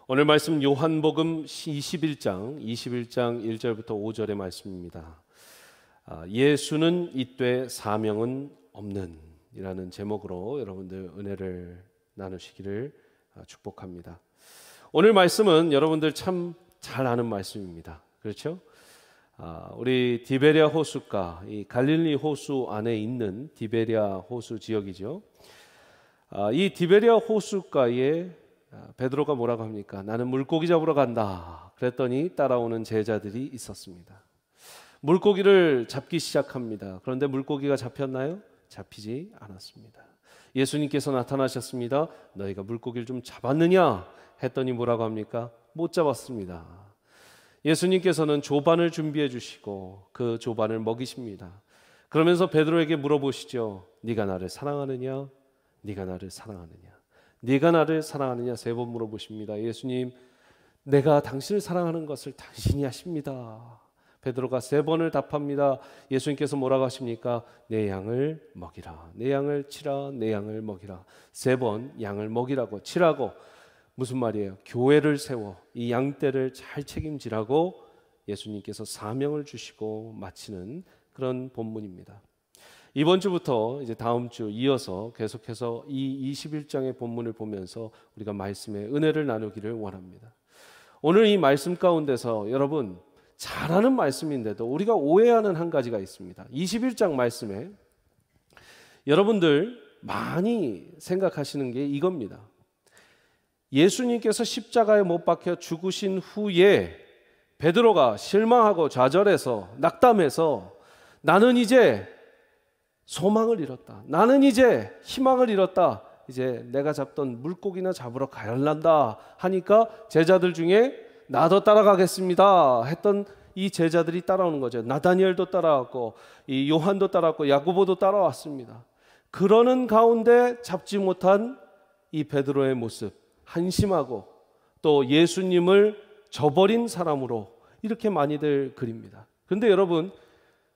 오늘 말씀 요한복음 21장 1절부터 5절의 말씀입니다. 예수는 이때 사명은 없는 이라는 제목으로 여러분들 은혜를 나누시기를 축복합니다. 오늘 말씀은 여러분들 참 잘 아는 말씀입니다. 그렇죠? 우리 디베랴 호숫가, 이 갈릴리 호수 안에 있는 디베랴 호수 지역이죠. 이 디베랴 호숫가에 베드로가 뭐라고 합니까? 나는 물고기 잡으러 간다. 그랬더니 따라오는 제자들이 있었습니다. 물고기를 잡기 시작합니다. 그런데 물고기가 잡혔나요? 잡히지 않았습니다. 예수님께서 나타나셨습니다. 너희가 물고기를 좀 잡았느냐? 했더니 뭐라고 합니까? 못 잡았습니다. 예수님께서는 조반을 준비해 주시고 그 조반을 먹이십니다. 그러면서 베드로에게 물어보시죠. 네가 나를 사랑하느냐? 네가 나를 사랑하느냐? 네가 나를 사랑하느냐? 3번 물어보십니다. 예수님, 내가 당신을 사랑하는 것을 당신이 아십니다. 베드로가 3번을 답합니다. 예수님께서 뭐라고 하십니까? 내 양을 먹이라. 내 양을 치라. 내 양을 먹이라. 3번 양을 먹이라고 치라고. 무슨 말이에요? 교회를 세워 이 양떼를 잘 책임지라고 예수님께서 사명을 주시고 마치는 그런 본문입니다. 이번 주부터 이제 다음 주 이어서 계속해서 이 21장의 본문을 보면서 우리가 말씀의 은혜를 나누기를 원합니다. 오늘 이 말씀 가운데서 여러분 잘 아는 말씀인데도 우리가 오해하는 한 가지가 있습니다. 21장 말씀에 여러분들 많이 생각하시는 게 이겁니다. 예수님께서 십자가에 못 박혀 죽으신 후에 베드로가 실망하고 좌절해서 낙담해서 나는 이제 소망을 잃었다. 나는 이제 희망을 잃었다. 이제 내가 잡던 물고기나 잡으러 가야한다 하니까 제자들 중에 나도 따라가겠습니다 했던 이 제자들이 따라오는 거죠. 나다니엘도 따라왔고 이 요한도 따라왔고 야고보도 따라왔습니다. 그러는 가운데 잡지 못한 이 베드로의 모습, 한심하고 또 예수님을 저버린 사람으로 이렇게 많이들 그립니다. 그런데 여러분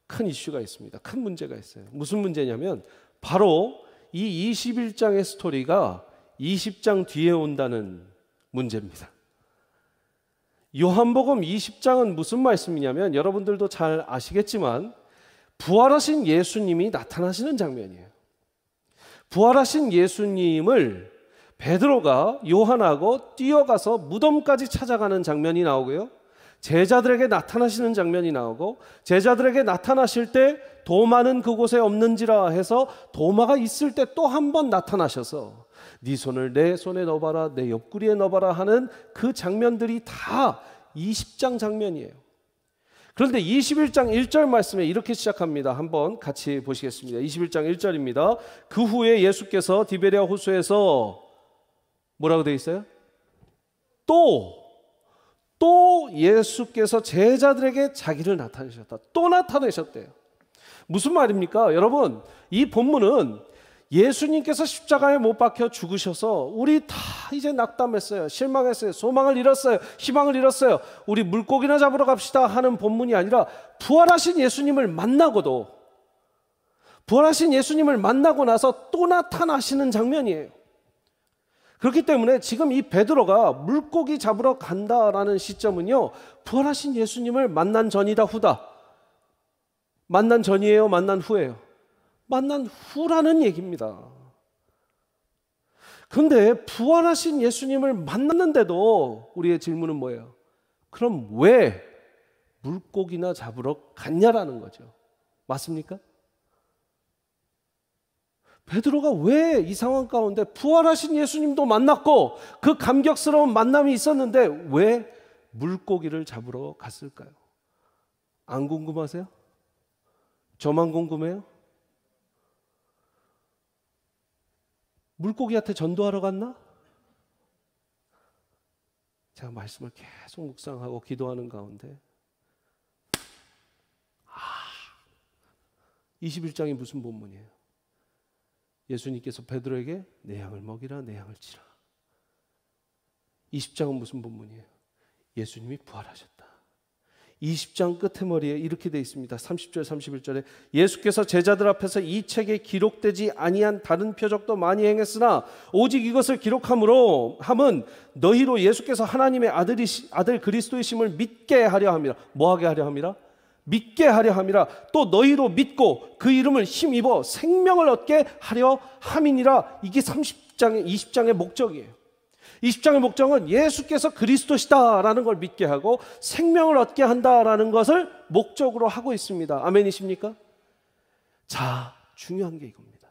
큰 이슈가 있습니다. 큰 문제가 있어요. 무슨 문제냐면 바로 이 21장의 스토리가 20장 뒤에 온다는 문제입니다. 요한복음 20장은 무슨 말씀이냐면 여러분들도 잘 아시겠지만 부활하신 예수님이 나타나시는 장면이에요. 부활하신 예수님을 베드로가 요한하고 뛰어가서 무덤까지 찾아가는 장면이 나오고요. 제자들에게 나타나시는 장면이 나오고 제자들에게 나타나실 때 도마는 그곳에 없는지라 해서 도마가 있을 때 또 한 번 나타나셔서 네 손을 내 손에 넣어봐라 내 옆구리에 넣어봐라 하는 그 장면들이 다 20장 장면이에요. 그런데 21장 1절 말씀에 이렇게 시작합니다. 한번 같이 보시겠습니다. 21장 1절입니다. 그 후에 예수께서 디베랴 호수에서 뭐라고 되어 있어요? 또 예수께서 제자들에게 자기를 나타내셨다. 또 나타내셨대요. 무슨 말입니까? 여러분, 이 본문은 예수님께서 십자가에 못 박혀 죽으셔서 우리 다 이제 낙담했어요. 실망했어요. 소망을 잃었어요. 희망을 잃었어요. 우리 물고기나 잡으러 갑시다 하는 본문이 아니라 부활하신 예수님을 만나고도 부활하신 예수님을 만나고 나서 또 나타나시는 장면이에요. 그렇기 때문에 지금 이 베드로가 물고기 잡으러 간다라는 시점은요, 부활하신 예수님을 만난 전이다 후다. 만난 전이에요? 만난 후예요? 만난 후라는 얘기입니다. 그런데 부활하신 예수님을 만났는데도 우리의 질문은 뭐예요? 그럼 왜 물고기나 잡으러 갔냐라는 거죠. 맞습니까? 베드로가 왜 이 상황 가운데 부활하신 예수님도 만났고 그 감격스러운 만남이 있었는데 왜 물고기를 잡으러 갔을까요? 안 궁금하세요? 저만 궁금해요? 물고기한테 전도하러 갔나? 제가 말씀을 계속 묵상하고 기도하는 가운데 21장이 무슨 본문이에요? 예수님께서 베드로에게 내 양을 먹이라 내 양을 치라. 20장은 무슨 본문이에요? 예수님이 부활하셨다. 20장 끝에머리에 이렇게 되어 있습니다. 30절 31절에 예수께서 제자들 앞에서 이 책에 기록되지 아니한 다른 표적도 많이 행했으나 오직 이것을 기록함으로 함은 너희로 예수께서 하나님의 아들 그리스도이심을 믿게 하려 함이라. 뭐하게 하려 함이라? 믿게 하려 함이라. 또 너희로 믿고 그 이름을 힘입어 생명을 얻게 하려 함이니라. 이게 20장의 목적이에요. 20장의 목적은 예수께서 그리스도시다라는 걸 믿게 하고 생명을 얻게 한다라는 것을 목적으로 하고 있습니다. 아멘이십니까? 자, 중요한 게 이겁니다.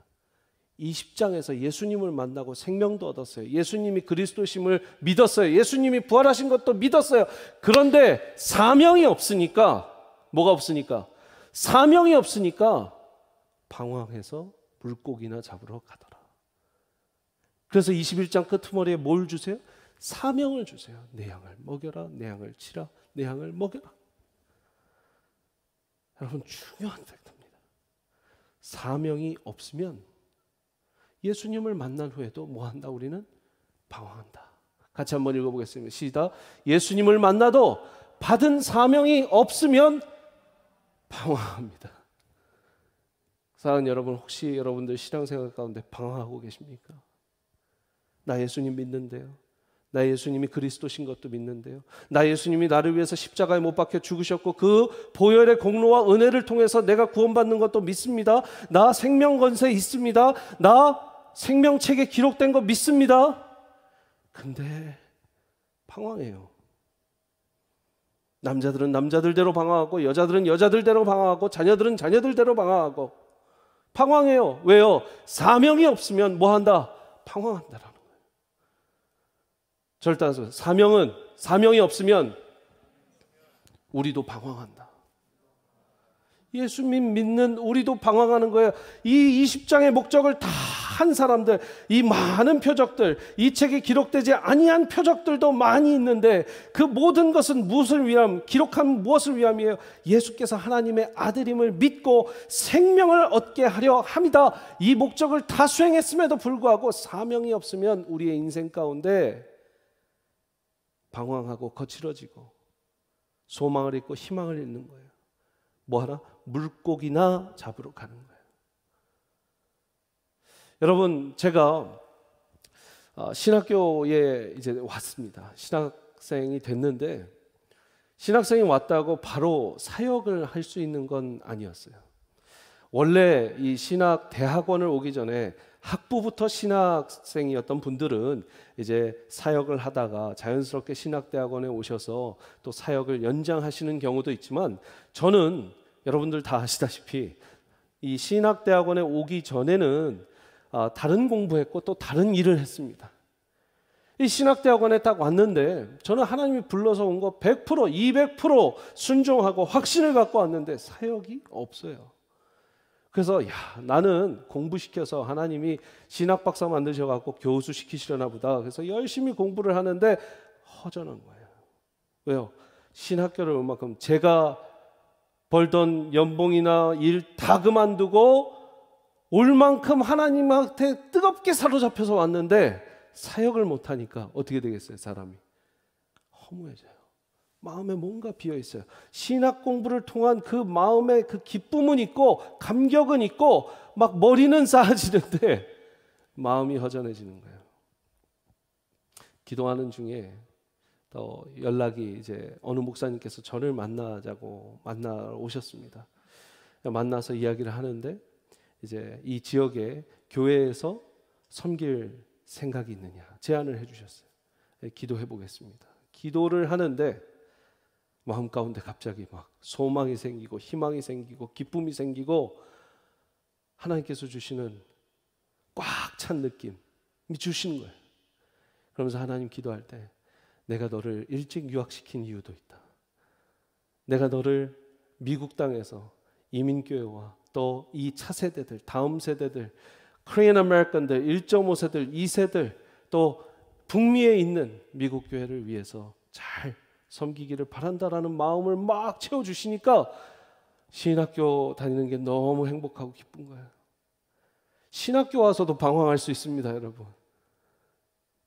20장에서 예수님을 만나고 생명도 얻었어요. 예수님이 그리스도심을 믿었어요. 예수님이 부활하신 것도 믿었어요. 그런데 사명이 없으니까, 뭐가 없으니까? 사명이 없으니까 방황해서 물고기나 잡으러 가더라. 그래서 21장 끝머리에 뭘 주세요? 사명을 주세요. 내 양을 먹여라, 내 양을 치라, 내 양을 먹여라. 여러분, 중요한 팩트입니다. 사명이 없으면 예수님을 만난 후에도 뭐한다? 우리는 방황한다. 같이 한번 읽어보겠습니다. 시작. 예수님을 만나도 받은 사명이 없으면 방황합니다. 사랑하는 여러분, 혹시 여러분들 신앙생활 가운데 방황하고 계십니까? 나 예수님 믿는데요. 나 예수님이 그리스도신 것도 믿는데요. 나 예수님이 나를 위해서 십자가에 못 박혀 죽으셨고 그 보혈의 공로와 은혜를 통해서 내가 구원받는 것도 믿습니다. 나 생명 권세 있습니다. 나 생명책에 기록된 거 믿습니다. 근데 방황해요. 남자들은 남자들대로 방황하고 여자들은 여자들대로 방황하고 자녀들은 자녀들대로 방황하고 방황해요. 왜요? 사명이 없으면 뭐한다? 방황한다라는 거예요. 절단서 사명이 없으면 우리도 방황한다. 예수님 믿는 우리도 방황하는 거예요. 이 20장의 목적을 다 한 사람들, 이 많은 표적들, 이 책에 기록되지 아니한 표적들도 많이 있는데 그 모든 것은 무엇을 위함? 기록한 무엇을 위함이에요? 예수께서 하나님의 아들임을 믿고 생명을 얻게 하려 함이다. 이 목적을 다 수행했음에도 불구하고 사명이 없으면 우리의 인생 가운데 방황하고 거칠어지고 소망을 잃고 희망을 잃는 거예요. 뭐하라? 물고기나 잡으러 가는 거예요. 여러분, 제가 신학교에 이제 왔습니다. 신학생이 됐는데 신학생이 왔다고 바로 사역을 할 수 있는 건 아니었어요. 원래 이 신학 대학원을 오기 전에 학부부터 신학생이었던 분들은 이제 사역을 하다가 자연스럽게 신학대학원에 오셔서 또 사역을 연장하시는 경우도 있지만 저는 여러분들 다 아시다시피 이 신학대학원에 오기 전에는 다른 공부했고 또 다른 일을 했습니다. 이 신학대학원에 딱 왔는데 저는 하나님이 불러서 온 거 100%, 200% 순종하고 확신을 갖고 왔는데 사역이 없어요. 그래서 나는 공부시켜서 하나님이 신학박사 만드셔갖고 교수 시키시려나 보다. 그래서 열심히 공부를 하는데 허전한 거예요. 왜요? 신학교를 올 만큼 제가 벌던 연봉이나 일 다 그만두고 올 만큼 하나님한테 뜨겁게 사로잡혀서 왔는데 사역을 못하니까 어떻게 되겠어요? 사람이 허무해져요. 마음에 뭔가 비어있어요. 신학 공부를 통한 그 마음의 그 기쁨은 있고 감격은 있고 막 머리는 쌓아지는데 마음이 허전해지는 거예요. 기도하는 중에 또 연락이 이제 어느 목사님께서 저를 만나 오셨습니다. 만나서 이야기를 하는데 이제 이 지역의 교회에서 섬길 생각이 있느냐 제안을 해주셨어요. 기도해 보겠습니다. 기도를 하는데 마음 가운데 갑자기 막 소망이 생기고 희망이 생기고 기쁨이 생기고 하나님께서 주시는 꽉 찬 느낌이 주시는 거예요. 그러면서 하나님 기도할 때 내가 너를 일찍 유학시킨 이유도 있다. 내가 너를 미국 땅에서 이민교회와 또 이 차세대들, 다음 세대들, 코리안 아메리칸들, 1.5세들, 2세들 또 북미에 있는 미국 교회를 위해서 잘 섬기기를 바란다라는 마음을 막 채워주시니까 신학교 다니는 게 너무 행복하고 기쁜 거예요. 신학교 와서도 방황할 수 있습니다, 여러분.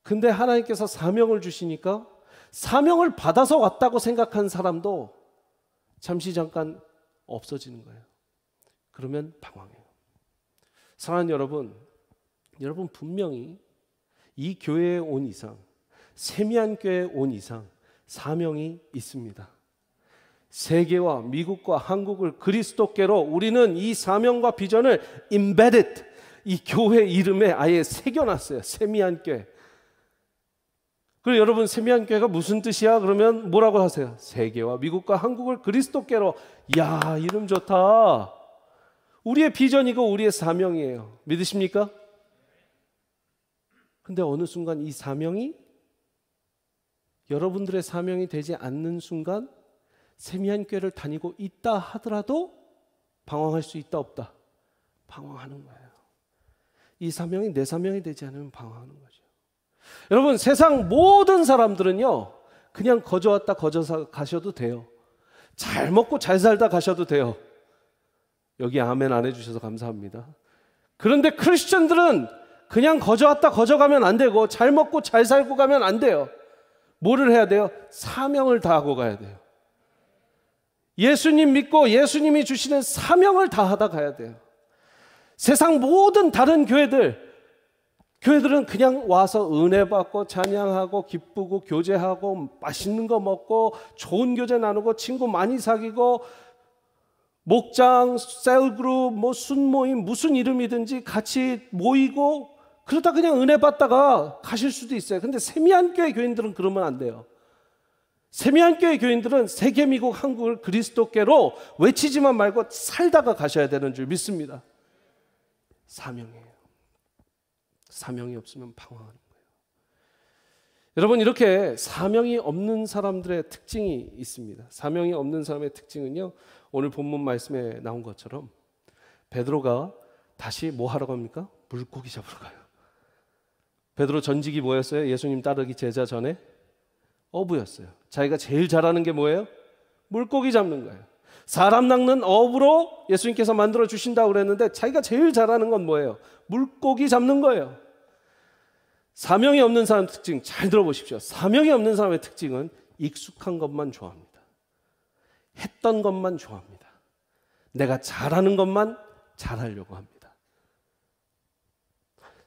근데 하나님께서 사명을 주시니까 사명을 받아서 왔다고 생각한 사람도 잠시 잠깐 없어지는 거예요. 그러면 방황해요. 사랑하는 여러분, 여러분 분명히 이 교회에 온 이상, 세미한 교회에 온 이상 사명이 있습니다. 세계와 미국과 한국을 그리스도께로 우리는 이 사명과 비전을 embedded, 이 교회 이름에 아예 새겨놨어요. 세미한 교회. 그리고 여러분, 세미한 교회가 무슨 뜻이야? 그러면 뭐라고 하세요? 세계와 미국과 한국을 그리스도께로. 야, 이름 좋다. 우리의 비전이고 우리의 사명이에요. 믿으십니까? 근데 어느 순간 이 사명이 여러분들의 사명이 되지 않는 순간 세미한 교회를 다니고 있다 하더라도 방황할 수 있다 없다? 방황하는 거예요. 이 사명이 내 사명이 되지 않으면 방황하는 거죠. 여러분, 세상 모든 사람들은요, 그냥 거저 왔다 거저 가셔도 돼요. 잘 먹고 잘 살다 가셔도 돼요. 여기 아멘 안 해주셔서 감사합니다. 그런데 크리스천들은 그냥 거저 왔다 거저 가면 안 되고 잘 먹고 잘 살고 가면 안 돼요. 뭐를 해야 돼요? 사명을 다하고 가야 돼요. 예수님 믿고 예수님이 주시는 사명을 다하다 가야 돼요. 세상 모든 다른 교회들은 그냥 와서 은혜 받고 찬양하고 기쁘고 교제하고 맛있는 거 먹고 좋은 교제 나누고 친구 많이 사귀고 목장, 셀그룹, 뭐 순모임 무슨 이름이든지 같이 모이고 그러다 그냥 은혜 받다가 가실 수도 있어요. 근데 세미한 교회 교인들은 그러면 안 돼요. 세미한 교회 교인들은 세계, 미국, 한국을 그리스도께로 외치지만 말고 살다가 가셔야 되는 줄 믿습니다. 사명이에요. 사명이 없으면 방황하는 거예요. 여러분, 이렇게 사명이 없는 사람들의 특징이 있습니다. 사명이 없는 사람의 특징은요, 오늘 본문 말씀에 나온 것처럼 베드로가 다시 뭐 하러 갑니까? 물고기 잡으러 가요. 베드로 전직이 뭐였어요? 예수님 따르기 제자 전에 어부였어요. 자기가 제일 잘하는 게 뭐예요? 물고기 잡는 거예요. 사람 낚는 어부로 예수님께서 만들어 주신다고 그랬는데 자기가 제일 잘하는 건 뭐예요? 물고기 잡는 거예요. 사명이 없는 사람 특징 잘 들어보십시오. 사명이 없는 사람의 특징은 익숙한 것만 좋아합니다. 했던 것만 좋아합니다. 내가 잘하는 것만 잘하려고 합니다.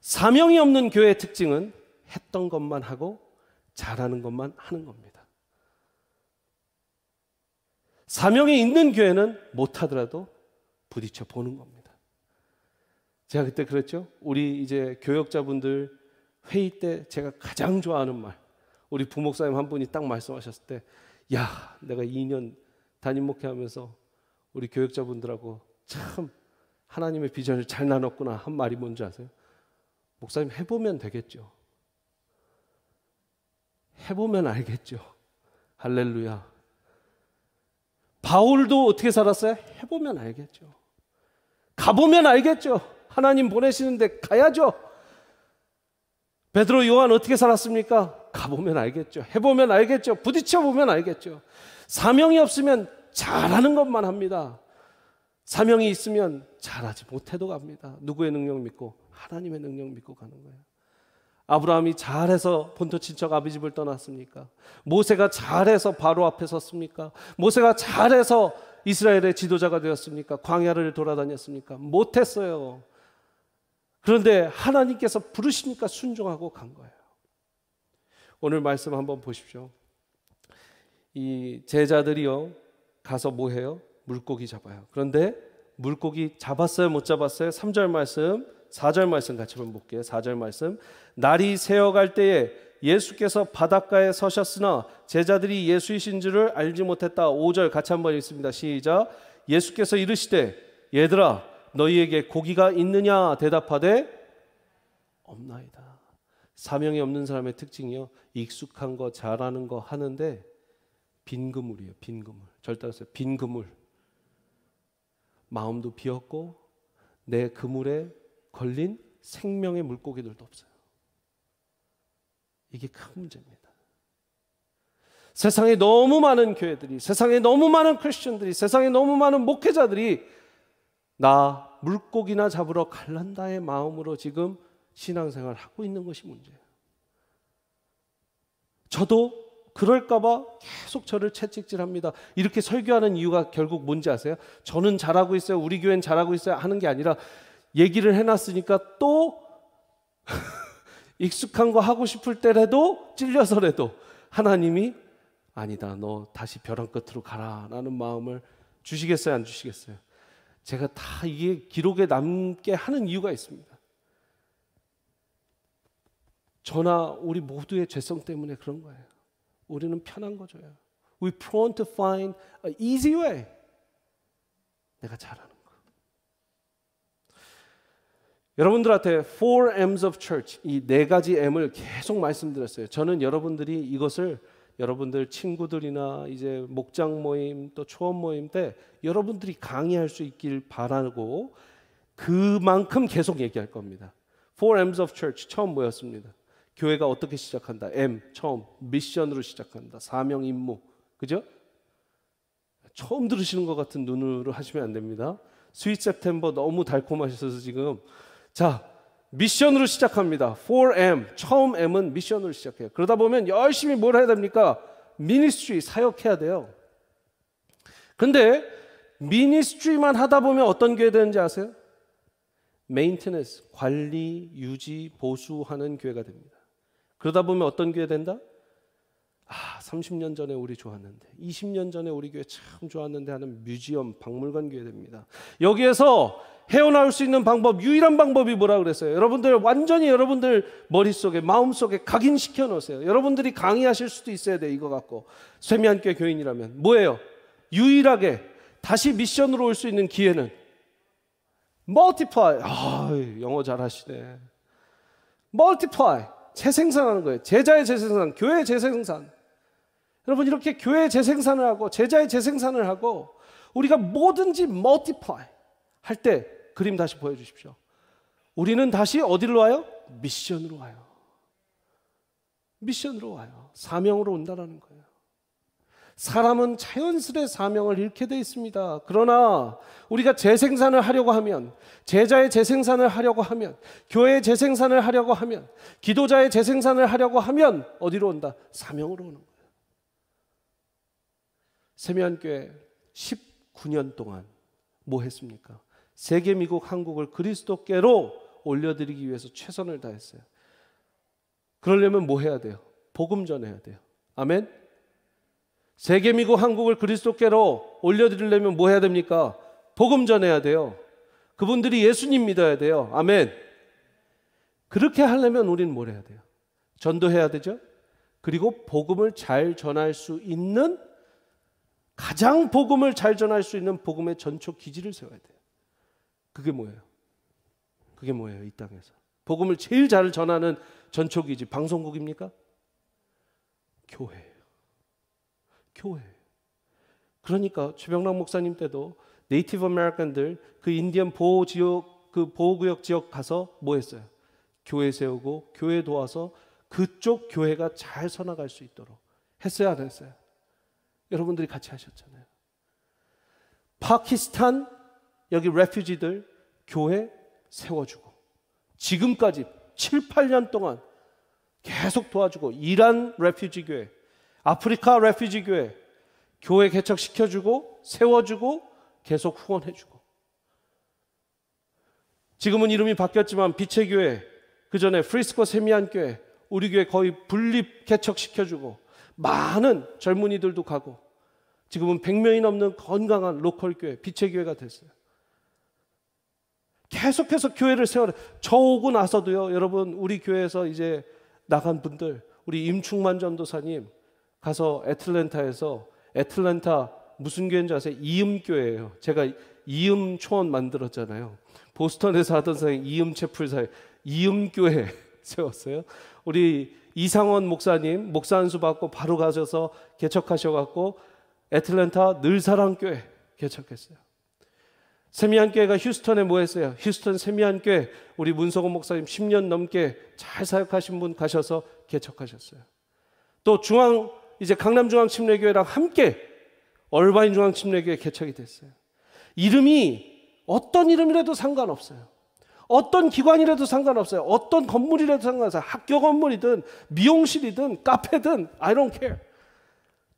사명이 없는 교회의 특징은 했던 것만 하고 잘하는 것만 하는 겁니다. 사명이 있는 교회는 못하더라도 부딪혀 보는 겁니다. 제가 그때 그랬죠. 우리 이제 교역자분들 회의 때 제가 가장 좋아하는 말, 우리 부목사님 한 분이 딱 말씀하셨을 때, 야, 내가 2년 담임 목회하면서 우리 교역자분들하고 참 하나님의 비전을 잘 나눴구나 한 말이 뭔지 아세요? 목사님, 해보면 되겠죠. 해보면 알겠죠. 할렐루야. 바울도 어떻게 살았어요? 해보면 알겠죠. 가보면 알겠죠. 하나님 보내시는데 가야죠. 베드로, 요한 어떻게 살았습니까? 가보면 알겠죠. 해보면 알겠죠. 부딪혀보면 알겠죠. 사명이 없으면 잘하는 것만 합니다. 사명이 있으면 잘하지 못해도 갑니다. 누구의 능력 믿고? 하나님의 능력 믿고 가는 거예요. 아브라함이 잘해서 본토 친척 아비 집을 떠났습니까? 모세가 잘해서 바로 앞에 섰습니까? 모세가 잘해서 이스라엘의 지도자가 되었습니까? 광야를 돌아다녔습니까? 못했어요. 그런데 하나님께서 부르시니까 순종하고 간 거예요. 오늘 말씀 한번 보십시오. 이 제자들이요, 가서 뭐 해요? 물고기 잡아요. 그런데 물고기 잡았어요? 못 잡았어요? 3절 말씀, 4절 말씀 같이 한번 볼게요. 4절 말씀. 날이 새어갈 때에 예수께서 바닷가에 서셨으나 제자들이 예수이신 줄을 알지 못했다. 5절 같이 한번 읽습니다. 시작. 예수께서 이르시되 얘들아 너희에게 고기가 있느냐 대답하되 없나이다. 사명이 없는 사람의 특징이요, 익숙한 거 잘하는 거 하는데 빈 그물이에요. 빈 그물. 절 따라서 빈 그물. 마음도 비었고 내 그물에 걸린 생명의 물고기들도 없어요. 이게 큰 문제입니다. 세상에 너무 많은 교회들이, 세상에 너무 많은 크리스천들이, 세상에 너무 많은 목회자들이 나 물고기나 잡으러 갈란다의 마음으로 지금 신앙생활을 하고 있는 것이 문제예요. 저도 그럴까 봐 계속 저를 채찍질합니다. 이렇게 설교하는 이유가 결국 뭔지 아세요? 저는 잘하고 있어요, 우리 교회는 잘하고 있어요 하는 게 아니라 얘기를 해놨으니까 또 익숙한 거 하고 싶을 때라도 찔려서라도 하나님이 아니다, 너 다시 벼랑 끝으로 가라 라는 마음을 주시겠어요, 안 주시겠어요? 제가 다 이게 기록에 남게 하는 이유가 있습니다. 저나 우리 모두의 죄성 때문에 그런 거예요. 우리는 편한 거죠. We prone to find an easy way. 내가 잘하는 거. 여러분들한테 4M's of Church, 이 네 가지 M을 계속 말씀드렸어요. 저는 여러분들이 이것을 여러분들 친구들이나 이제 목장 모임 또 초원 모임 때 여러분들이 강의할 수 있길 바라고 그만큼 계속 얘기할 겁니다. 4M's of Church 처음 모였습니다. 교회가 어떻게 시작한다? M 처음 미션으로 시작한다. 사명 임무, 그죠? 처음 들으시는 것 같은 눈으로 하시면 안 됩니다. 스윗 세프템버 너무 달콤하셔서 지금 자 미션으로 시작합니다. 4M 처음 M은 미션으로 시작해요. 그러다 보면 열심히 뭘 해야 됩니까? 미니스트리 사역해야 돼요. 근데 미니스트리만 하다 보면 어떤 교회 되는지 아세요? 메인테너스, 관리, 유지, 보수하는 교회가 됩니다. 그러다 보면 어떤 교회 된다? 30년 전에 우리 좋았는데 20년 전에 우리 교회 참 좋았는데 하는 뮤지엄, 박물관 교회 됩니다. 여기에서 헤어나올 수 있는 방법, 유일한 방법이 뭐라 그랬어요? 여러분들 완전히 여러분들 머릿속에 마음속에 각인시켜 놓으세요. 여러분들이 강의하실 수도 있어야 돼. 이거 갖고 세미한교회 교인이라면 뭐예요? 유일하게 다시 미션으로 올 수 있는 기회는 multiply. 영어 잘하시네. multiply, 재생산하는 거예요. 제자의 재생산, 교회의 재생산. 여러분 이렇게 교회의 재생산을 하고 제자의 재생산을 하고 우리가 뭐든지 multiply 할 때 그림 다시 보여주십시오. 우리는 다시 어디로 와요? 미션으로 와요. 미션으로 와요. 사명으로 온다는 거예요. 사람은 자연스레 사명을 잃게 돼 있습니다. 그러나 우리가 재생산을 하려고 하면, 제자의 재생산을 하려고 하면, 교회의 재생산을 하려고 하면, 기도자의 재생산을 하려고 하면 어디로 온다? 사명으로 오는 거예요. 세미한교회 19년 동안 뭐 했습니까? 세계, 미국, 한국을 그리스도께로 올려드리기 위해서 최선을 다했어요. 그러려면 뭐 해야 돼요? 복음 전해야 돼요. 아멘? 세계, 미국, 한국을 그리스도께로 올려드리려면 뭐 해야 됩니까? 복음 전해야 돼요. 그분들이 예수님 믿어야 돼요. 아멘? 그렇게 하려면 우리는 뭘 해야 돼요? 전도해야 되죠? 그리고 복음을 잘 전할 수 있는, 가장 복음을 잘 전할 수 있는 복음의 전초 기지를 세워야 돼요. 그게 뭐예요? 그게 뭐예요? 이 땅에서 복음을 제일 잘 전하는 전초 기지 방송국입니까? 교회예요. 교회. 그러니까 최병락 목사님 때도 네이티브 아메리칸들 그 인디언 보호 지역, 그 보호구역 지역 가서 뭐 했어요? 교회 세우고 교회 도와서 그쪽 교회가 잘 서나갈 수 있도록 했어요, 안 했어요? 여러분들이 같이 하셨잖아요. 파키스탄 여기 레퓨지들 교회 세워주고 지금까지 7, 8년 동안 계속 도와주고, 이란 레퓨지 교회, 아프리카 레퓨지 교회, 교회 개척시켜주고 세워주고 계속 후원해주고, 지금은 이름이 바뀌었지만 빛의 교회, 그 전에 프리스코 세미한 교회, 우리 교회 거의 분립 개척시켜주고 많은 젊은이들도 가고 지금은 100명이 넘는 건강한 로컬 교회, 빛의 교회가 됐어요. 계속해서 교회를 세워라. 저 오고 나서도요, 여러분 우리 교회에서 이제 나간 분들, 우리 임충만 전도사님 가서 애틀랜타에서, 애틀랜타 무슨 교회인지 아세요? 이음교회예요. 제가 이음 초원 만들었잖아요. 보스턴에서 하던 사람이 이음 채플사에 이음교회 세웠어요. 우리 이상원 목사님 목사 안수 받고 바로 가셔서 개척하셔갖고 애틀랜타 늘사랑교회 개척했어요. 세미한교회가 휴스턴에 뭐 했어요? 휴스턴 세미한교회 우리 문석원 목사님 10년 넘게 잘 사역하신 분 가셔서 개척하셨어요. 또 이제 강남중앙침례교회랑 함께 얼바인 중앙침례교회 개척이 됐어요. 이름이 어떤 이름이라도 상관없어요. 어떤 기관이라도 상관없어요. 어떤 건물이라도 상관없어요. 학교 건물이든 미용실이든 카페든 I don't care.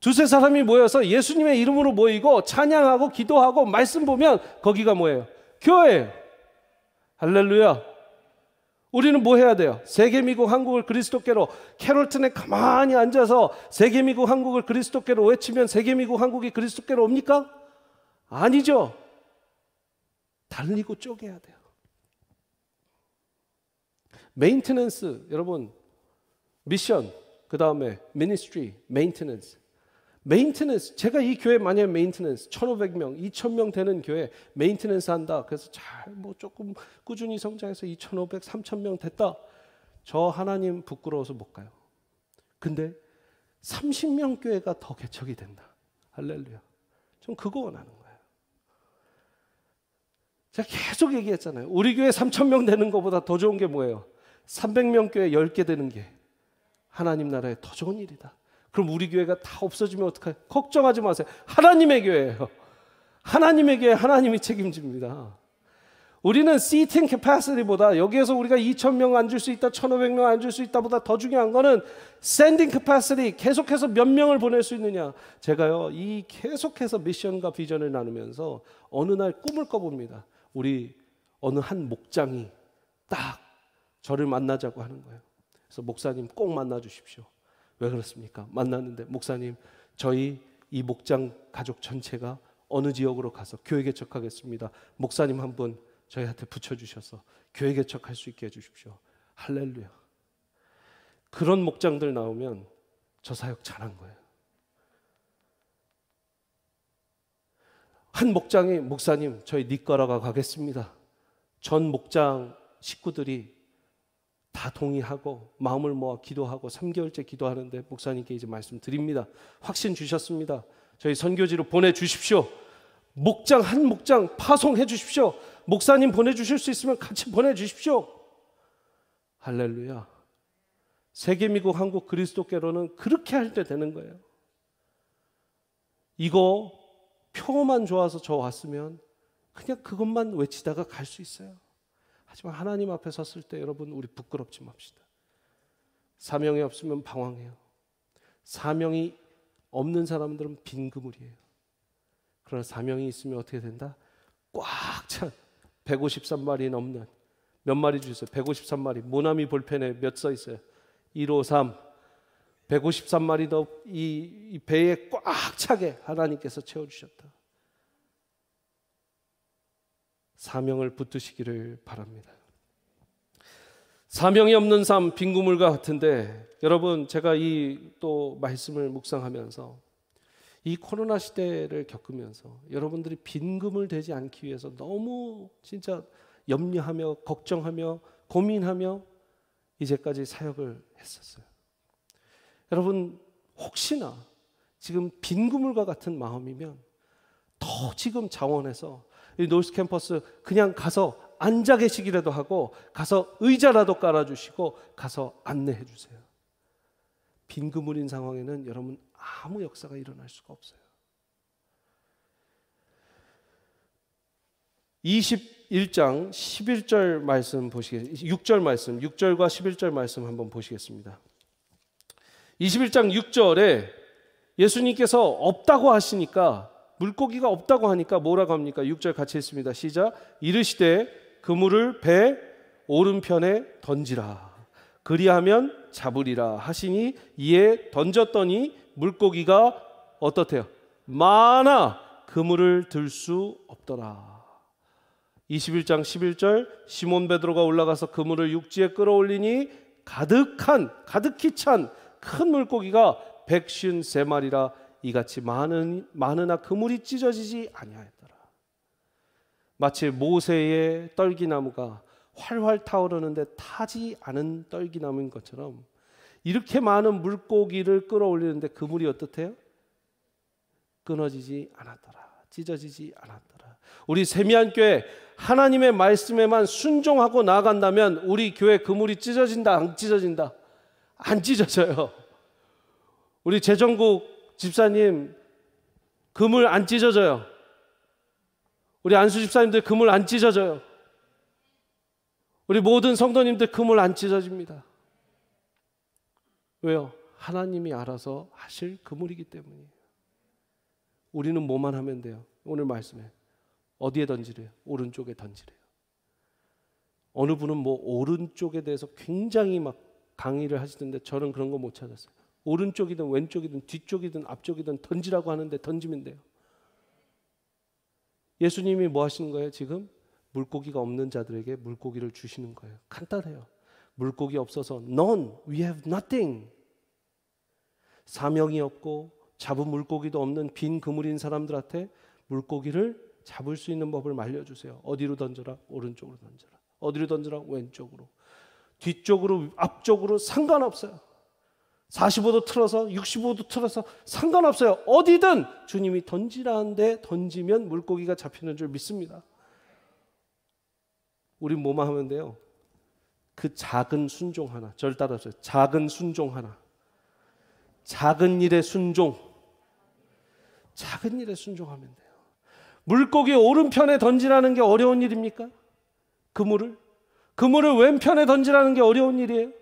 두세 사람이 모여서 예수님의 이름으로 모이고 찬양하고 기도하고 말씀 보면 거기가 뭐예요? 교회예요. 할렐루야. 우리는 뭐 해야 돼요? 세계미국 한국을 그리스도께로, 캐롤튼에 가만히 앉아서 세계미국 한국을 그리스도께로 외치면 세계미국 한국이 그리스도께로 옵니까? 아니죠. 달리고 쪼개야 돼요. 메인테넌스, 여러분, 미션, 그 다음에 미니스트리, 메인테넌스. 제가 이 교회 만약에 메인테넌스 1,500명, 2,000명 되는 교회 메인테넌스 한다. 그래서 잘 뭐 조금 꾸준히 성장해서 2,500, 3,000명 됐다. 저 하나님 부끄러워서 못 가요. 근데 30명 교회가 더 개척이 된다. 할렐루야. 전 그거 원하는 거예요. 제가 계속 얘기했잖아요. 우리 교회 3,000명 되는 것보다 더 좋은 게 뭐예요? 300명 교회 10개 되는 게 하나님 나라에 더 좋은 일이다. 그럼 우리 교회가 다 없어지면 어떡해요? 걱정하지 마세요. 하나님의 교회예요. 하나님의 교회, 하나님이 책임집니다. 우리는 seating capacity보다 여기에서 우리가 2,000명 앉을 수 있다, 1,500명 앉을 수 있다보다 더 중요한 거는 sending capacity, 계속해서 몇 명을 보낼 수 있느냐. 제가요, 이 계속해서 미션과 비전을 나누면서 어느 날 꿈을 꿔봅니다. 우리 어느 한 목장이 딱 저를 만나자고 하는 거예요. 그래서 목사님 꼭 만나 주십시오. 왜 그렇습니까? 만났는데 목사님, 저희 이 목장 가족 전체가 어느 지역으로 가서 교회 개척하겠습니다. 목사님 한 분 저희한테 붙여주셔서 교회 개척할 수 있게 해주십시오. 할렐루야. 그런 목장들 나오면 저 사역 잘한 거예요. 한 목장이 목사님 저희 니까라가 가겠습니다. 전 목장 식구들이 다 동의하고 마음을 모아 기도하고 3개월째 기도하는데 목사님께 이제 말씀드립니다. 확신 주셨습니다. 저희 선교지로 보내주십시오. 목장 한 목장 파송해 주십시오. 목사님 보내주실 수 있으면 같이 보내주십시오. 할렐루야. 세계미국 한국 그리스도께로는 그렇게 할 때 되는 거예요. 이거 표만 좋아서 저 왔으면 그냥 그것만 외치다가 갈 수 있어요. 하지만 하나님 앞에 섰을 때 여러분, 우리 부끄럽지 맙시다. 사명이 없으면 방황해요. 사명이 없는 사람들은 빈 그물이에요. 그러나 사명이 있으면 어떻게 된다? 꽉 찬 153마리 넘는, 몇 마리 주셨어요? 153마리. 모나미 볼펜에 몇 써 있어요? 153. 153마리 더 이 배에 꽉 차게 하나님께서 채워주셨다. 사명을 붙드시기를 바랍니다. 사명이 없는 삶, 빈 그물과 같은데, 여러분, 제가 이 또 말씀을 묵상하면서 이 코로나 시대를 겪으면서 여러분들이 빈 그물 되지 않기 위해서 너무 진짜 염려하며 걱정하며 고민하며 이제까지 사역을 했었어요. 여러분, 혹시나 지금 빈 그물과 같은 마음이면 더 지금 자원해서 이 노스 캠퍼스 그냥 가서 앉아 계시기라도 하고 가서 의자라도 깔아주시고 가서 안내해 주세요. 빈 그물인 상황에는 여러분 아무 역사가 일어날 수가 없어요. 21장 11절 말씀 보시겠습니다. 6절 말씀, 6절과 11절 말씀 한번 보시겠습니다. 21장 6절에 예수님께서 없다고 하시니까, 물고기가 없다고 하니까 뭐라고 합니까? 6절 같이 했습니다. 시작. 이르시되 그물을 배 오른편에 던지라. 그리하면 잡으리라 하시니 이에 던졌더니 물고기가 어떻대요? 많아 그물을 들 수 없더라. 21장 11절 시몬 베드로가 올라가서 그물을 육지에 끌어올리니 가득히 찬 큰 물고기가 153마리라 이같이 많으나 그물이 찢어지지 아니하였더라. 마치 모세의 떨기나무가 활활 타오르는데 타지 않은 떨기나무인 것처럼 이렇게 많은 물고기를 끌어올리는데 그물이 어떻대요? 끊어지지 않았더라. 찢어지지 않았더라. 우리 세미안교회 하나님의 말씀에만 순종하고 나아간다면 우리 교회 그물이 찢어진다, 안 찢어진다? 안 찢어져요. 우리 재정국 집사님 그물 안 찢어져요. 우리 안수 집사님들 그물 안 찢어져요. 우리 모든 성도님들 그물 안 찢어집니다. 왜요? 하나님이 알아서 하실 그물이기 때문이에요. 우리는 뭐만 하면 돼요. 오늘 말씀에 어디에 던지래요? 오른쪽에 던지래요. 어느 분은 뭐 오른쪽에 대해서 굉장히 막 강의를 하시던데 저는 그런 거 못 찾았어요. 오른쪽이든 왼쪽이든 뒤쪽이든 앞쪽이든 던지라고 하는데 던지면 돼요. 예수님이 뭐 하시는 거예요? 지금 물고기가 없는 자들에게 물고기를 주시는 거예요. 간단해요. 물고기 없어서 None, we have nothing. 사명이 없고 잡은 물고기도 없는 빈 그물인 사람들한테 물고기를 잡을 수 있는 법을 알려주세요. 어디로 던져라? 오른쪽으로 던져라. 어디로 던져라? 왼쪽으로. 뒤쪽으로, 앞쪽으로 상관없어요. 45도 틀어서 65도 틀어서 상관없어요. 어디든 주님이 던지라는데 던지면 물고기가 잡히는 줄 믿습니다. 우린 뭐만 하면 돼요? 그 작은 순종 하나. 저를 따라하세요. 작은 순종 하나. 작은 일에 순종. 작은 일에 순종하면 돼요. 물고기 오른편에 던지라는 게 어려운 일입니까? 그물을 왼편에 던지라는 게 어려운 일이에요.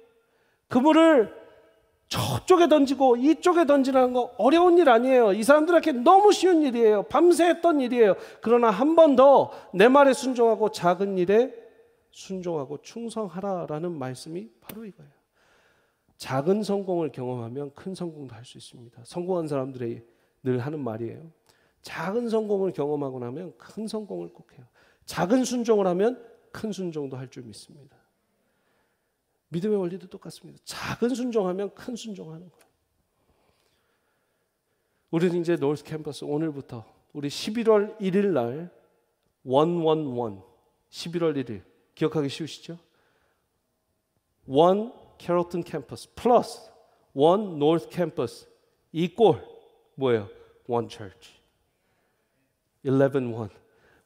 그물을 저쪽에 던지고 이쪽에 던지라는 거 어려운 일 아니에요. 이 사람들에게 너무 쉬운 일이에요. 밤새 했던 일이에요. 그러나 한 번 더 내 말에 순종하고 작은 일에 순종하고 충성하라라는 말씀이 바로 이거예요. 작은 성공을 경험하면 큰 성공도 할 수 있습니다. 성공한 사람들이 늘 하는 말이에요. 작은 성공을 경험하고 나면 큰 성공을 꼭 해요. 작은 순종을 하면 큰 순종도 할 줄 믿습니다. 믿음의 원리도 똑같습니다. 작은 순종하면 큰 순종하는 거예요. 우리는 이제 노스 캠퍼스 오늘부터 우리 11월 1일 날 111 11월 1일 기억하기 쉬우시죠? 1 캐롤턴 캠퍼스 플러스 1 노스 캠퍼스 이꼴 뭐예요? 1 church 11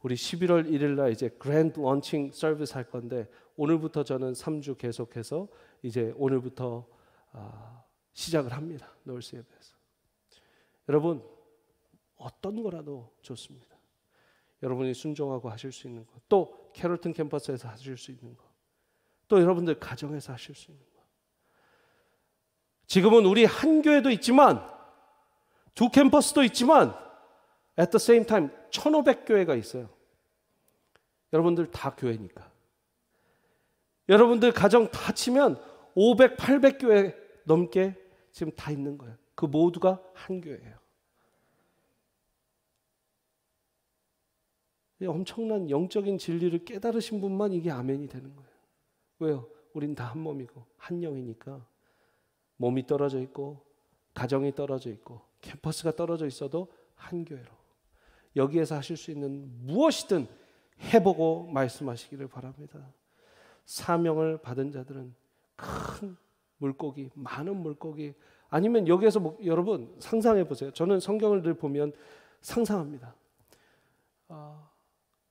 우리 11월 1일 날 이제 그랜드 런칭 서비스 할 건데 오늘부터 저는 3주 계속해서 이제 오늘부터 시작을 합니다. 노스 예배에서. 여러분 어떤 거라도 좋습니다. 여러분이 순종하고 하실 수 있는 것, 또 캐롤턴 캠퍼스에서 하실 수 있는 것, 또 여러분들 가정에서 하실 수 있는 것. 지금은 우리 한 교회도 있지만 두 캠퍼스도 있지만 at the same time 1500교회가 있어요. 여러분들 다 교회니까. 여러분들 가정 다 치면 500, 800교회 넘게 지금 다 있는 거예요. 그 모두가 한 교회예요. 엄청난 영적인 진리를 깨달으신 분만 이게 아멘이 되는 거예요. 왜요? 우린 다 한 몸이고 한 영이니까 몸이 떨어져 있고 가정이 떨어져 있고 캠퍼스가 떨어져 있어도 한 교회로 여기에서 하실 수 있는 무엇이든 해보고 말씀하시기를 바랍니다. 사명을 받은 자들은 큰 물고기, 많은 물고기 아니면 여기에서 여러분 상상해 보세요. 저는 성경을 늘 보면 상상합니다.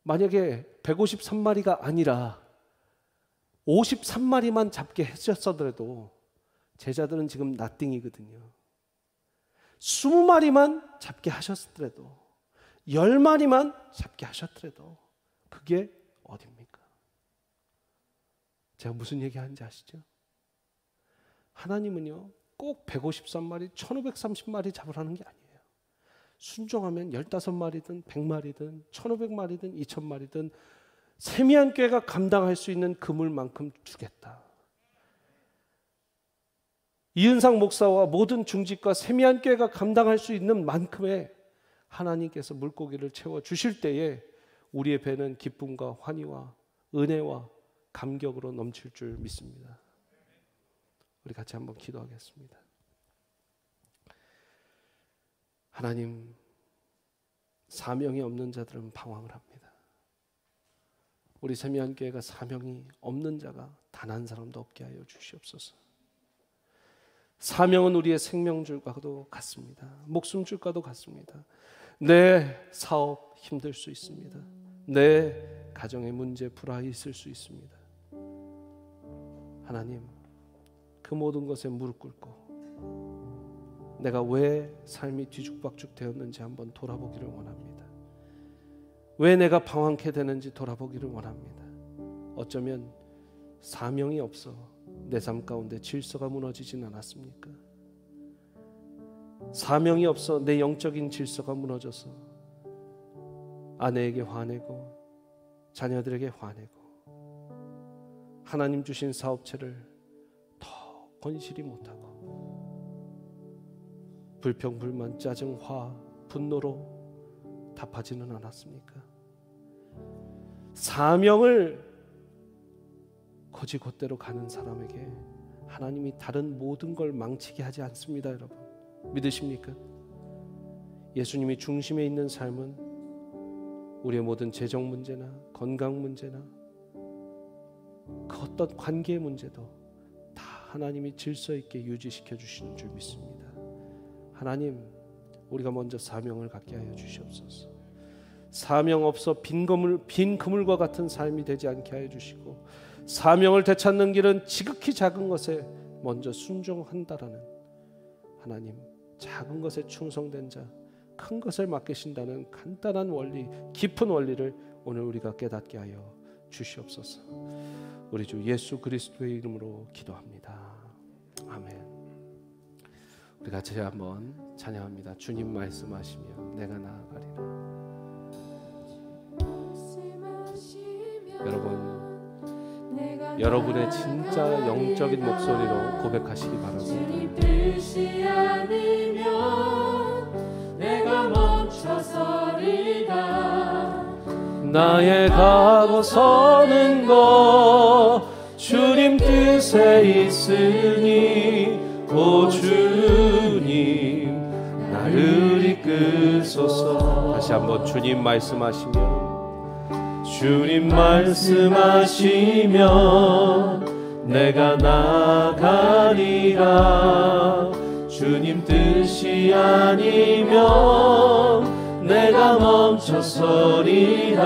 만약에 153마리가 아니라 53마리만 잡게 했었더라도 제자들은 지금 나띵이거든요. 20마리만 잡게 하셨더라도 10마리만 잡게 하셨더라도 그게 어딥니까? 제가 무슨 얘기하는지 아시죠? 하나님은요 꼭 153마리, 1530마리 잡으라는 게 아니에요. 순종하면 15마리든 100마리든 1500마리든 2000마리든 세미한 꾀가 감당할 수 있는 그물만큼 주겠다. 이은상 목사와 모든 중직과 세미한 꾀가 감당할 수 있는 만큼의 하나님께서 물고기를 채워 주실 때에 우리의 배는 기쁨과 환희와 은혜와 감격으로 넘칠 줄 믿습니다. 우리 같이 한번 기도하겠습니다. 하나님, 사명이 없는 자들은 방황을 합니다. 우리 세미한 교회가 사명이 없는 자가 단 한 사람도 없게 하여 주시옵소서. 사명은 우리의 생명줄과도 같습니다. 목숨줄과도 같습니다. 내 사업 힘들 수 있습니다. 내 가정의 문제 불화가 있을 수 있습니다. 하나님, 그 모든 것에 무릎 꿇고 내가 왜 삶이 뒤죽박죽 되었는지 한번 돌아보기를 원합니다. 왜 내가 방황케 되는지 돌아보기를 원합니다. 어쩌면 사명이 없어 내 삶 가운데 질서가 무너지진 않았습니까? 사명이 없어 내 영적인 질서가 무너져서 아내에게 화내고 자녀들에게 화내고 하나님 주신 사업체를 더 건실히 못하고 불평, 불만, 짜증, 화, 분노로 답하지는 않았습니까? 사명을 거지곧대로 가는 사람에게 하나님이 다른 모든 걸 망치게 하지 않습니다. 여러분 믿으십니까? 예수님이 중심에 있는 삶은 우리의 모든 재정 문제나 건강 문제나 그 어떤 관계의 문제도 다 하나님이 질서 있게 유지시켜 주시는 줄 믿습니다. 하나님, 우리가 먼저 사명을 갖게 하여 주시옵소서. 사명 없어 빈 그물과 같은 삶이 되지 않게 하여 주시고, 사명을 되찾는 길은 지극히 작은 것에 먼저 순종한다라는 하나님, 작은 것에 충성된 자 큰 것을 맡기신다는 간단한 원리, 깊은 원리를 오늘 우리가 깨닫게 하여 주시옵소서. 우리 주 예수 그리스도의 이름으로 기도합니다. 아멘. 우리 같이 한번 찬양합니다. 주님 말씀하시며 내가 나아가리라. 여러분, 여러분의 진짜 영적인 목소리로 고백하시기 바랍니다. 뜻이 아니면 내가 멈춰서리다. 나의 가고 서는 것 주님 뜻에 있으니 오 주님 나를 이끄소서. 다시 한번 주님 말씀하시며 주님 말씀하시면 내가 나가리라. 주님 뜻이 아니면 내가 멈춰서리라.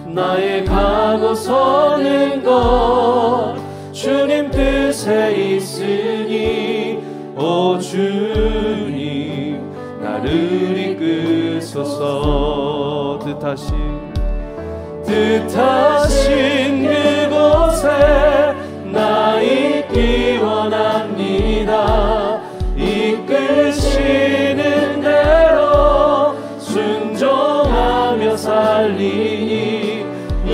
나의 가고 서는 것 주님 뜻에 있으니 오 주님 나를 이끄소서. 뜻하신 그곳에 나 있기 원합니다. 이끄시는 대로 순종하며 살리니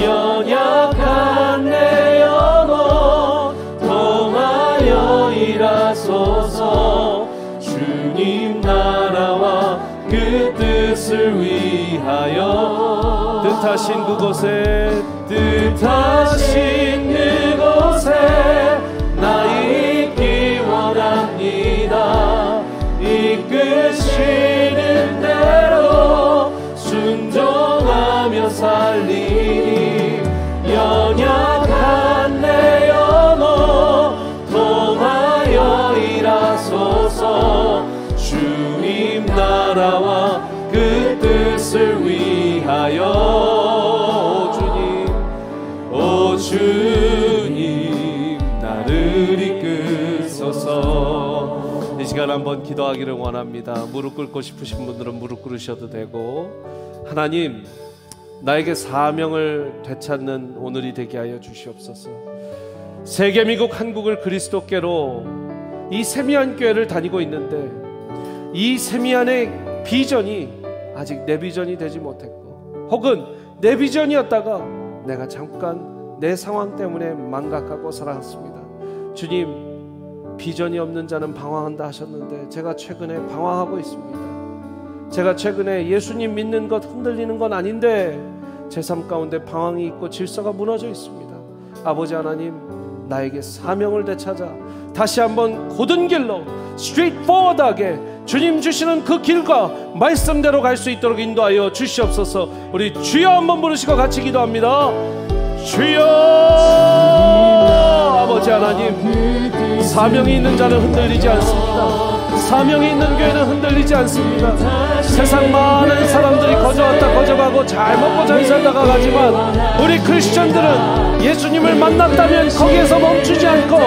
연약한 내 영혼 통하여 일하소서. 주님 나라와 그 뜻을 위하여 뜻하신 그곳에 나 있기 원합니다. 이끄시는 대로 순종하며 살리니 연약한 내 영혼 통하여 일하소서. 주님 나라와 그 뜻을 위하여 오 주님 나를 이끄소서. 이 시간 한번 기도하기를 원합니다. 무릎 꿇고 싶으신 분들은 무릎 꿇으셔도 되고, 하나님 나에게 사명을 되찾는 오늘이 되게 하여 주시옵소서. 세계 미국 한국을 그리스도께로 이 세미한 교회를 다니고 있는데 이 세미한의 비전이 아직 내 비전이 되지 못했고, 혹은 내 비전이었다가 내가 잠깐 내 상황 때문에 망각하고 살아갔습니다. 주님, 비전이 없는 자는 방황한다 하셨는데 제가 최근에 방황하고 있습니다. 제가 최근에 예수님 믿는 것 흔들리는 건 아닌데 제 삶 가운데 방황이 있고 질서가 무너져 있습니다. 아버지 하나님, 나에게 사명을 되찾아 다시 한번 고든 길로 스트레이트포워드하게 주님 주시는 그 길과 말씀대로 갈 수 있도록 인도하여 주시옵소서. 우리 주여 한번 부르시고 같이 기도합니다. 주여. 아버지 하나님, 사명이 있는 자는 흔들리지 않습니다. 사명이 있는 교회는 흔들리지 않습니다. 세상 많은 사람들이 거저왔다 거저가고 잘 먹고 잘 살다가 가지만 우리 크리스천들은 예수님을 만났다면 거기에서 멈추지 않고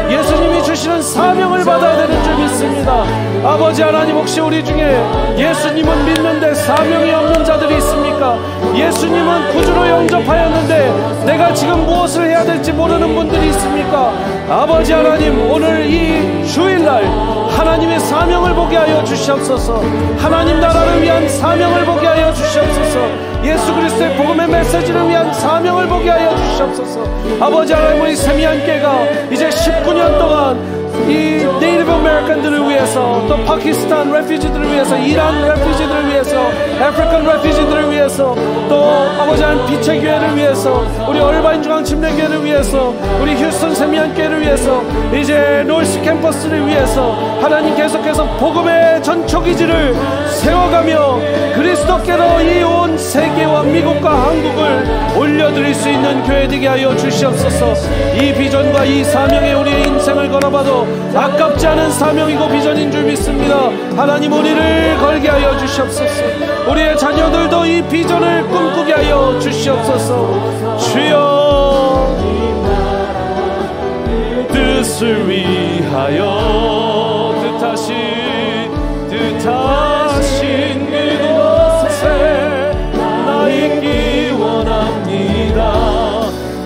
예수님이 주시는 사명을 받아야 되는 줄 믿습니다. 아버지 하나님, 혹시 우리 중에 예수님은 믿는데 사명이 없는 자들이 있습니까? 예수님은 구주로 영접하였는데 내가 지금 무엇을 해야 될지 모르는 분들이 있습니까? 아버지 하나님, 오늘 이 주일날 하나님의 사명을 보게 하여 주시옵소서. 하나님 나라를 위한 사명을 보게 하여 주시옵소서. 예수 그리스도의 복음의 메시지를 위한 사명을 보게 하여 주시옵소서. 아버지 하나님, 우리 세미안교회가 이제 19년 동안 이 네이티브 아메리칸들을 위해서, 또 파키스탄 레퓨지들을 위해서, 이란 레퓨지들을 위해서, 아프리칸 레퓨지들을 위해서, 또 아버지 하나님 빛의 교회를 위해서, 우리 얼바인 중앙 침례교회를 위해서, 우리 휴스턴 세미안교회를 위해서, 이제 노스 캠퍼스를 위해서 하나님 계속해서 복음의 전초기지를 세워가며 그리스도께로 이 온 세계와 미국과 한국을 올려드릴 수 있는 교회 되게 하여 주시옵소서. 이 비전과 이 사명에 우리의 인생을 걸어봐도 아깝지 않은 사명이고 비전인 줄 믿습니다. 하나님, 우리를 걸게 하여 주시옵소서. 우리의 자녀들도 이 비전을 꿈꾸게 하여 주시옵소서. 주여, 뜻을 위하여 뜻하신 그곳에 나 있기 원합니다.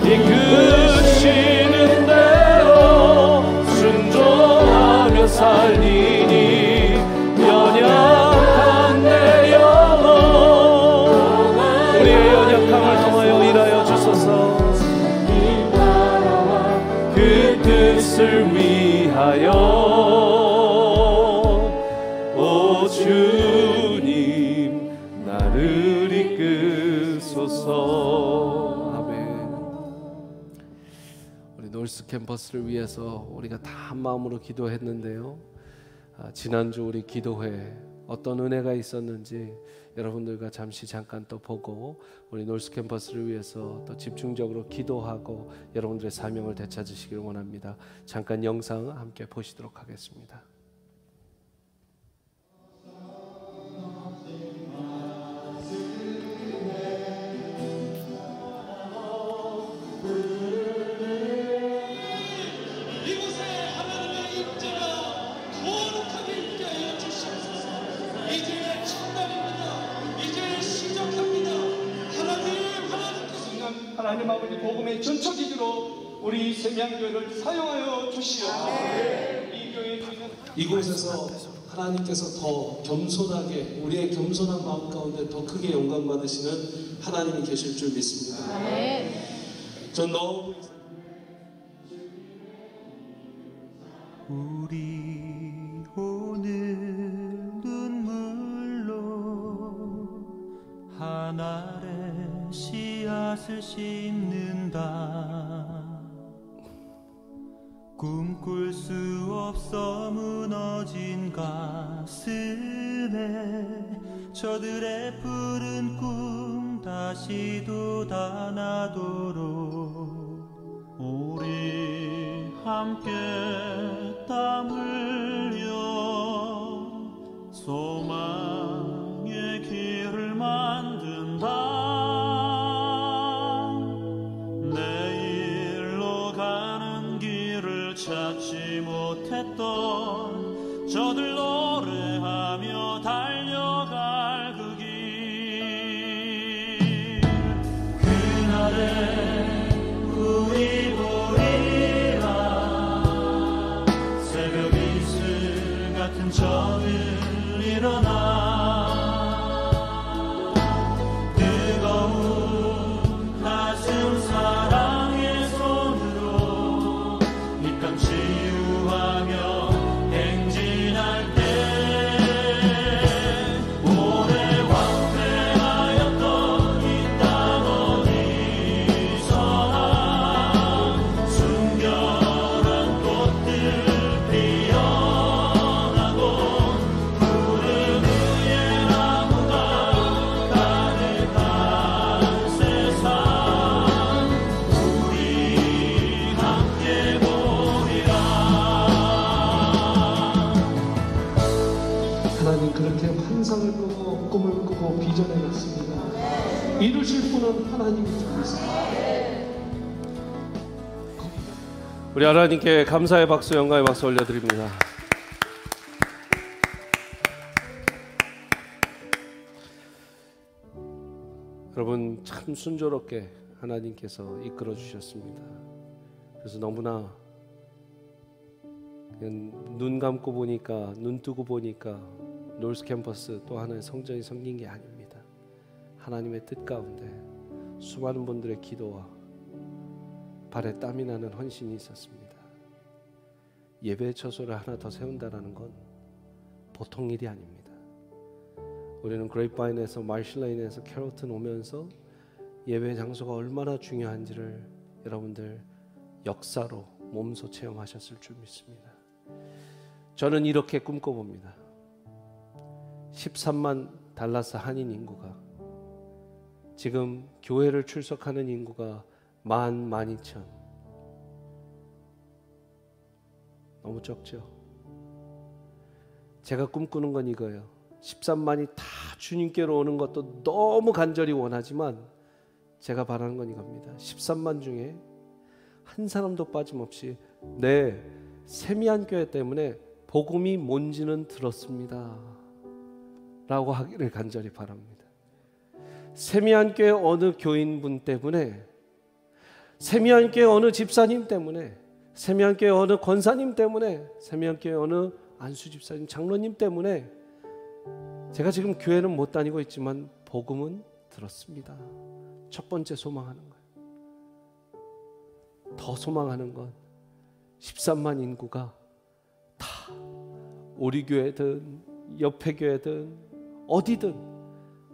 이끄시는 대로 순종하며 살리니 연약한 내 영혼 우리의 연약함을 통하여 일하여 주소서. 그 뜻을 위하여 오 주님 나를 이끄소서. 아멘. 우리 놀스 캠퍼스를 위해서 우리가 다 한 마음으로 기도했는데요, 지난주 우리 기도회 어떤 은혜가 있었는지 여러분들과 잠깐 또 보고 우리 놀스 캠퍼스를 위해서 또 집중적으로 기도하고 여러분들의 사명을 되찾으시길 원합니다. 잠깐 영상 함께 보시도록 하겠습니다. 하나님 아버지 복음의 전초기지로 우리 세미안교회를 사용하여 주시옵소서. 이 교회 이곳에서 하나님께서 더 겸손하게 우리의 겸손한 마음 가운데 더 크게 영광 받으시는 하나님이 계실 줄 믿습니다. 전 너무 우리 오늘 눈물로 하나의 씨앗을 심는다. 꿈꿀 수 없어 무너진 가슴에 저들의 푸른 꿈 다시 돋아나도록 우리 함께 땀 흘려 소망의 길을 만든다. 내일로 가는 길을 찾지 못했던 저들 노래하며 달려갈 그 길, 그날에 우리 보리라. 새벽 이슬 같은 저들 일어나 뜨거운 가슴 사랑의 손으로 이 땅 치유하며 행진할 때 오래 황폐하였던 이 땅 어디서나 순결한 꽃들 피어나고 푸른 의의 나무가 가득한 세상 우리 함께 보리라. 하나님 그렇게 환상을 꾸고 꿈을 꾸고 비전을 갖습니다. 이루실 분은 하나님이 줄 믿습니다. 우리 하나님께 감사의 박수, 영광의 박수 올려드립니다. 여러분 참 순조롭게 하나님께서 이끌어 주셨습니다. 그래서 너무나 눈 감고 보니까, 눈 뜨고 보니까 노스 캠퍼스 또 하나의 성전이 생긴 게 아닙니다. 하나님의 뜻 가운데 수많은 분들의 기도와 발에 땀이 나는 헌신이 있었습니다. 예배의 처소를 하나 더 세운다는 건 보통 일이 아닙니다. 우리는 그레이프바인에서 마실레인에서 캐롤튼 오면서 예배 장소가 얼마나 중요한지를 여러분들 역사로 몸소 체험하셨을 줄 믿습니다. 저는 이렇게 꿈꿔봅니다. 13만 달라스 한인 인구가, 지금 교회를 출석하는 인구가 12,000. 너무 적죠? 제가 꿈꾸는 건 이거예요. 13만이 다 주님께로 오는 것도 너무 간절히 원하지만 제가 바라는 건 이겁니다. 13만 중에 한 사람도 빠짐없이 네, 세미한 교회 때문에 복음이 뭔지는 들었습니다 라고 하기를 간절히 바랍니다. 세미한 교회 어느 교인분 때문에, 세미한 교회 어느 집사님 때문에, 세미한 교회 어느 권사님 때문에, 세미한 교회 어느 안수 집사님, 장로님 때문에 제가 지금 교회는 못 다니고 있지만 복음은 들었습니다. 첫 번째 소망하는 거예요. 더 소망하는 건 13만 인구가 다 우리 교회든 옆에 교회든 어디든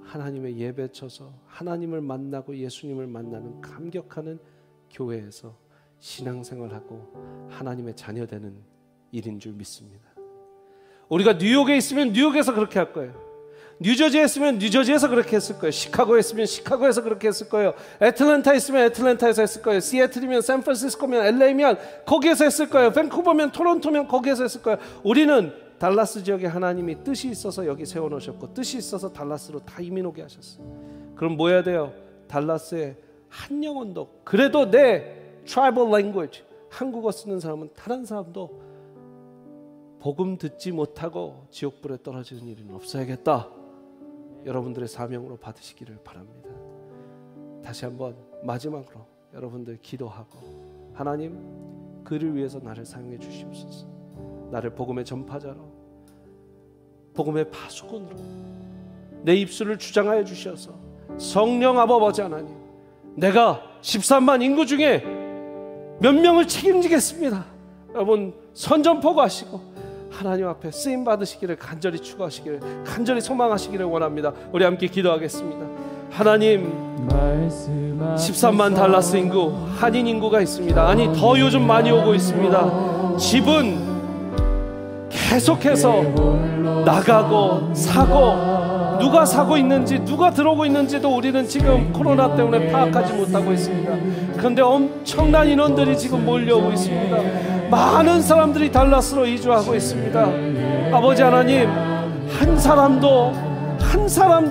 하나님의 예배 쳐서 하나님을 만나고 예수님을 만나는 감격하는 교회에서 신앙생활하고 하나님의 자녀되는 일인 줄 믿습니다. 우리가 뉴욕에 있으면 뉴욕에서 그렇게 할 거예요. 뉴저지에 있으면 뉴저지에서 그렇게 했을 거예요. 시카고에 있으면 시카고에서 그렇게 했을 거예요. 애틀랜타에 있으면 애틀랜타에서 했을 거예요. 시애틀이면 샌프란시스코면 LA면 거기에서 했을 거예요. 밴쿠버면 토론토면 거기에서 했을 거예요. 우리는 달라스 지역에 하나님이 뜻이 있어서 여기 세워놓으셨고 뜻이 있어서 달라스로 다 이민 오게 하셨어요. 그럼 뭐 해야 돼요? 달라스에 한 영혼도, 그래도 내 트라이벌 랭귀지 한국어 쓰는 사람은 다른 사람도 복음 듣지 못하고 지옥불에 떨어지는 일은 없어야겠다. 여러분들의 사명으로 받으시기를 바랍니다. 다시 한번 마지막으로 여러분들 기도하고, 하나님 그를 위해서 나를 사용해 주시옵소서. 나를 복음의 전파자로, 복음의 파수꾼으로 내 입술을 주장하여 주셔서 성령 아버지 하나님, 내가 13만 인구 중에 몇 명을 책임지겠습니다. 여러분 선전포고 하시고 하나님 앞에 쓰임 받으시기를 간절히 추구하시기를, 간절히 소망하시기를 원합니다. 우리 함께 기도하겠습니다. 하나님, 13만 달라스 인구, 한인 인구가 있습니다. 아니 더 요즘 많이 오고 있습니다. 집은 계속해서 나가고 사고, 누가 사고 있는지 누가 들어오고 있는지도 우리는 지금 코로나 때문에 파악하지 못하고 있습니다. 그런데 엄청난 인원들이 지금 몰려오고 있습니다. 많은 사람들이 달라스로 이주하고 있습니다. 아버지 하나님, 한 사람도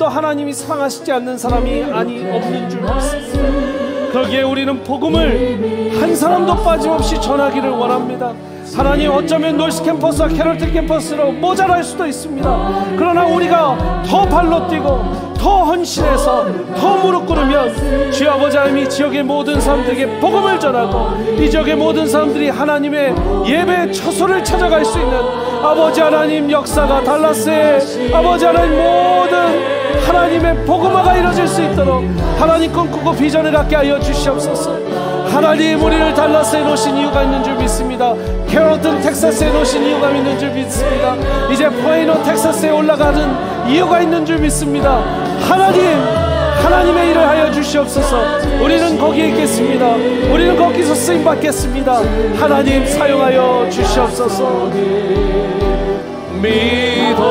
하나님이 사랑하시지 않는 사람이 없는 줄 믿습니다. 그러기에 우리는 복음을 한 사람도 빠짐없이 전하기를 원합니다. 하나님, 어쩌면 놀스 캠퍼스와 캐롤튼 캠퍼스로 모자랄 수도 있습니다. 그러나 우리가 더 발로 뛰고 더 헌신해서 더 무릎 꿇으면 주여 아버지 하나님이 지역의 모든 사람들에게 복음을 전하고 이 지역의 모든 사람들이 하나님의 예배의 처소를 찾아갈 수 있는 아버지 하나님 역사가 달라스에 아버지 하나님 모든 하나님의 복음화가 이루어질 수 있도록 하나님 꿈꾸고 비전을 갖게 하여 주시옵소서. 하나님, 우리를 달라스에 놓으신 이유가 있는 줄 믿습니다. 캐롤튼 텍사스에 놓으신 이유가 있는 줄 믿습니다. 이제 플레이노 텍사스에 올라가는 이유가 있는 줄 믿습니다. 하나님의 일을 하여 주시옵소서. 우리는 거기에 있겠습니다. 우리는 거기서 쓰임 받겠습니다. 하나님 사용하여 주시옵소서. 믿어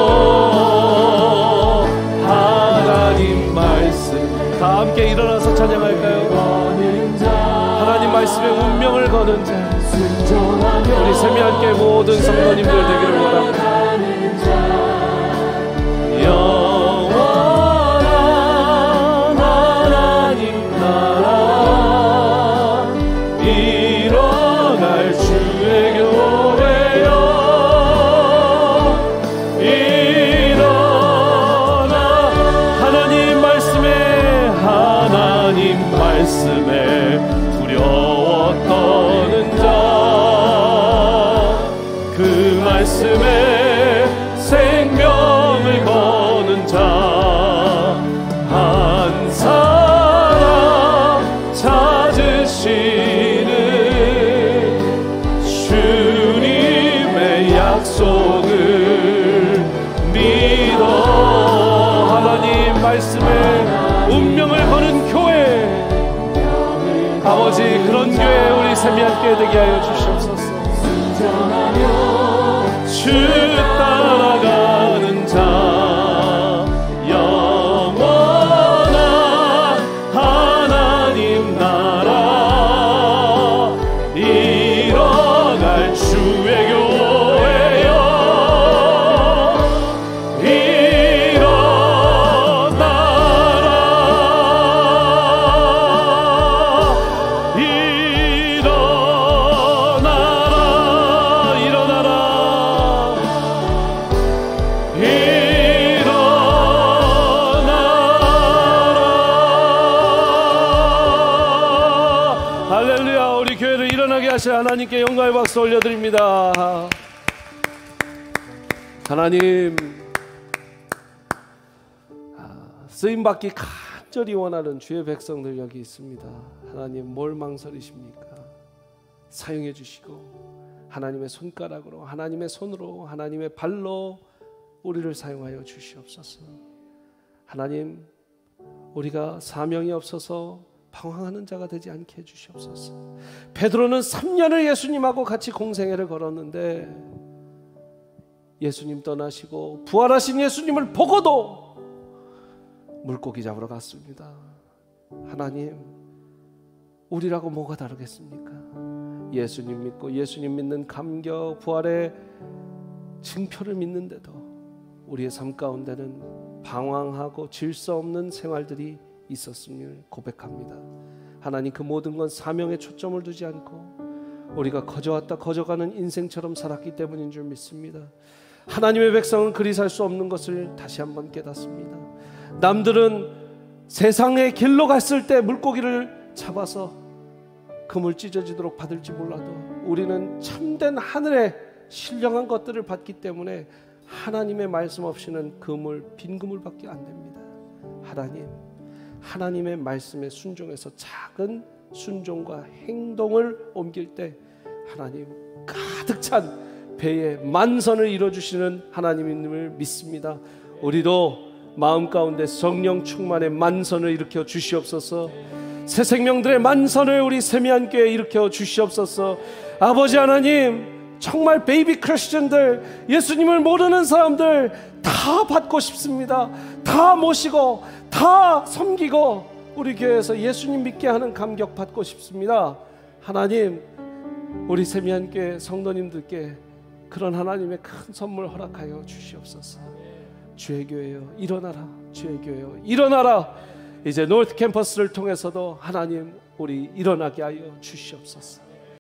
하나님 말씀. 다 함께 일어나서 찬양할까요? 하나님 말씀에 운명을 거는 자, 우리 세미한교회 모든 성도님들 되기를 원합니다. 영원한 하나님 나라 일어날 주의 교회여 일어나. 하나님 말씀에 두려워 떠는 자, 그 말씀에 운명을 거는 교회, 아버지 그런 교회 우리 세미한교회 되게 하여 주시옵소서. 주 따라가는 자 영원한 하나님 나라 이뤄갈 주의 교회여 할렐루야. 우리 교회를 일어나게 하실 하나님께 영광의 박수 올려드립니다. 하나님, 쓰임받기 간절히 원하는 주의 백성들 여기 있습니다. 하나님, 뭘 망설이십니까? 사용해 주시고 하나님의 손가락으로, 하나님의 손으로, 하나님의 발로 우리를 사용하여 주시옵소서. 하나님, 우리가 사명이 없어서 방황하는 자가 되지 않게 해주시옵소서. 베드로는 3년을 예수님하고 같이 공생애를 걸었는데 예수님 떠나시고 부활하신 예수님을 보고도 물고기 잡으러 갔습니다. 하나님, 우리라고 뭐가 다르겠습니까? 예수님 믿고 예수님 믿는 감격, 부활의 증표를 믿는데도 우리의 삶 가운데는 방황하고 질서 없는 생활들이 있었음을 고백합니다. 하나님, 그 모든 건 사명에 초점을 두지 않고 우리가 거저왔다 거저가는 인생처럼 살았기 때문인 줄 믿습니다. 하나님의 백성은 그리 살 수 없는 것을 다시 한번 깨닫습니다. 남들은 세상의 길로 갔을 때 물고기를 잡아서 그물 찢어지도록 받을지 몰라도 우리는 참된 하늘의 신령한 것들을 받기 때문에 하나님의 말씀 없이는 그물, 빈 그물밖에 안 됩니다. 하나님의 말씀에 순종해서 작은 순종과 행동을 옮길 때 하나님 가득 찬 배에 만선을 이뤄주시는 하나님임을 믿습니다. 우리도 마음 가운데 성령 충만의 만선을 일으켜 주시옵소서. 새 생명들의 만선을 우리 세미한교회에 일으켜 주시옵소서. 아버지 하나님, 정말 베이비 크리스천들, 예수님을 모르는 사람들 다 받고 싶습니다. 다 모시고 다 섬기고 우리 교회에서 예수님 믿게 하는 감격 받고 싶습니다. 하나님, 우리 세미한교회 성도님들께 그런 하나님의 큰 선물 허락하여 주시옵소서. 주의 교회여 일어나라, 주의 교회여 일어나라. 이제 노트 캠퍼스를 통해서도 하나님 우리 일어나게 하여 주시옵소서.